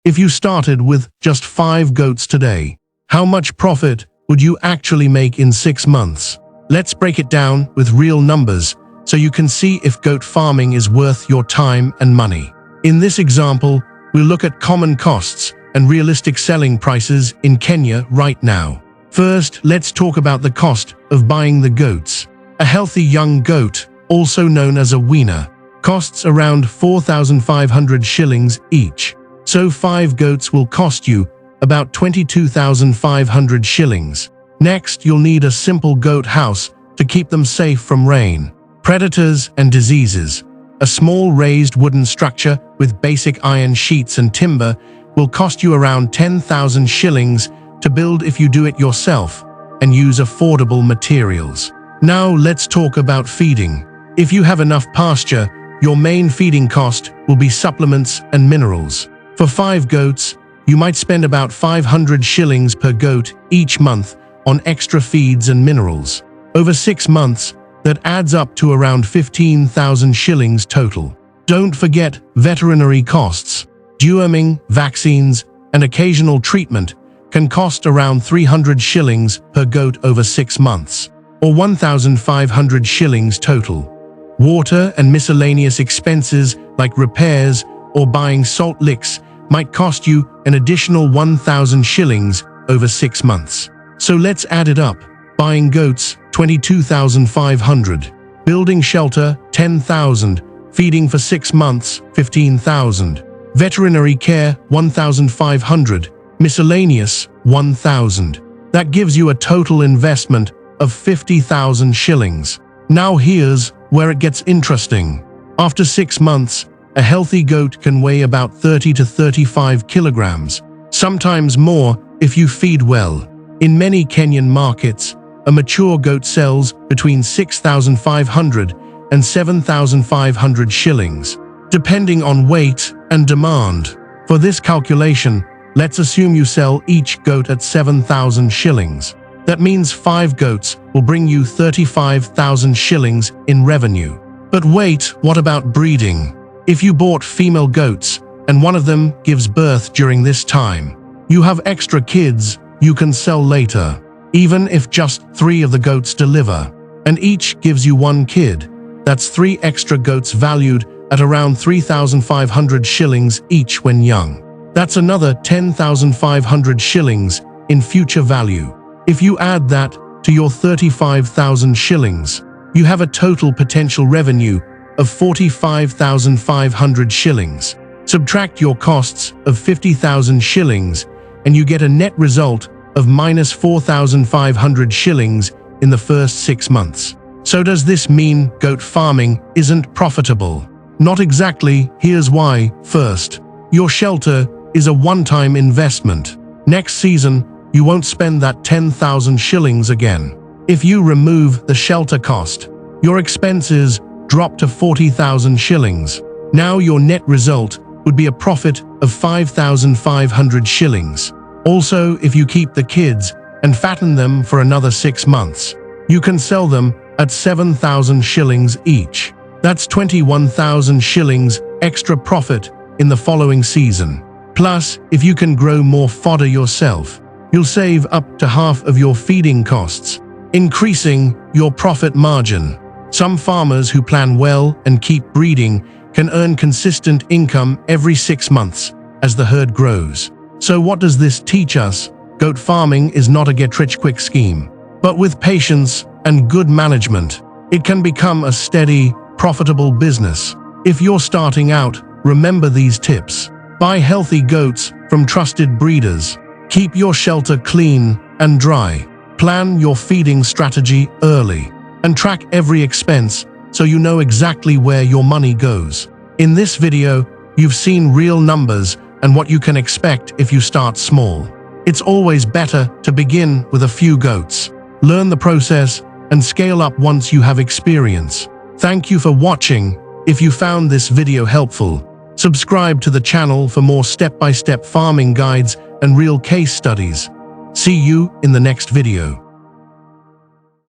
If you started with just 5 goats today, how much profit would you actually make in 6 months? Let's break it down with real numbers so you can see if goat farming is worth your time and money. In this example, we'll look at common costs and realistic selling prices in Kenya right now. First, let's talk about the cost of buying the goats. A healthy young goat, also known as a weaner, costs around 4,500 shillings each. So 5 goats will cost you about 22,500 shillings. Next, you'll need a simple goat house to keep them safe from rain, predators, and diseases. A small raised wooden structure with basic iron sheets and timber will cost you around 10,000 shillings to build if you do it yourself and use affordable materials. Now let's talk about feeding. If you have enough pasture, your main feeding cost will be supplements and minerals. For 5 goats, you might spend about 500 shillings per goat each month on extra feeds and minerals. Over 6 months, that adds up to around 15,000 shillings total. Don't forget veterinary costs. Deworming, vaccines, and occasional treatment can cost around 300 shillings per goat over 6 months, or 1,500 shillings total. Water and miscellaneous expenses like repairs or buying salt licks might cost you an additional 1,000 shillings over 6 months. So let's add it up. Buying goats, 22,500. Building shelter, 10,000. Feeding for 6 months, 15,000. Veterinary care, 1,500. Miscellaneous, 1,000. That gives you a total investment of 50,000 shillings. Now here's where it gets interesting. After 6 months, a healthy goat can weigh about 30 to 35 kilograms, sometimes more if you feed well. In many Kenyan markets, a mature goat sells between 6,500 and 7,500 shillings, depending on weight and demand. For this calculation, let's assume you sell each goat at 7,000 shillings. That means 5 goats will bring you 35,000 shillings in revenue. But wait, what about breeding? If you bought female goats and one of them gives birth during this time, you have extra kids you can sell later. Even if just 3 of the goats deliver, and each gives you 1 kid, that's 3 extra goats valued at around 3,500 shillings each when young. That's another 10,500 shillings in future value. If you add that to your 35,000 shillings, you have a total potential revenue of 45,500 shillings. Subtract your costs of 50,000 shillings and you get a net result of minus 4,500 shillings in the first 6 months. So does this mean goat farming isn't profitable? Not exactly. Here's why. First, your shelter is a one-time investment. Next season, you won't spend that 10,000 shillings again. If you remove the shelter cost, your expenses drop to 40,000 shillings. Now your net result would be a profit of 5,500 shillings. Also, if you keep the kids and fatten them for another 6 months, you can sell them at 7,000 shillings each. That's 21,000 shillings extra profit in the following season. Plus, if you can grow more fodder yourself, you'll save up to half of your feeding costs, increasing your profit margin. Some farmers who plan well and keep breeding can earn consistent income every 6 months as the herd grows. So what does this teach us? Goat farming is not a get-rich-quick scheme, but with patience and good management, it can become a steady, profitable business. If you're starting out, remember these tips. Buy healthy goats from trusted breeders. Keep your shelter clean and dry. Plan your feeding strategy early. And track every expense so you know exactly where your money goes. In this video, you've seen real numbers and what you can expect if you start small. It's always better to begin with a few goats. Learn the process and scale up once you have experience. Thank you for watching. If you found this video helpful, subscribe to the channel for more step-by-step farming guides and real case studies. See you in the next video.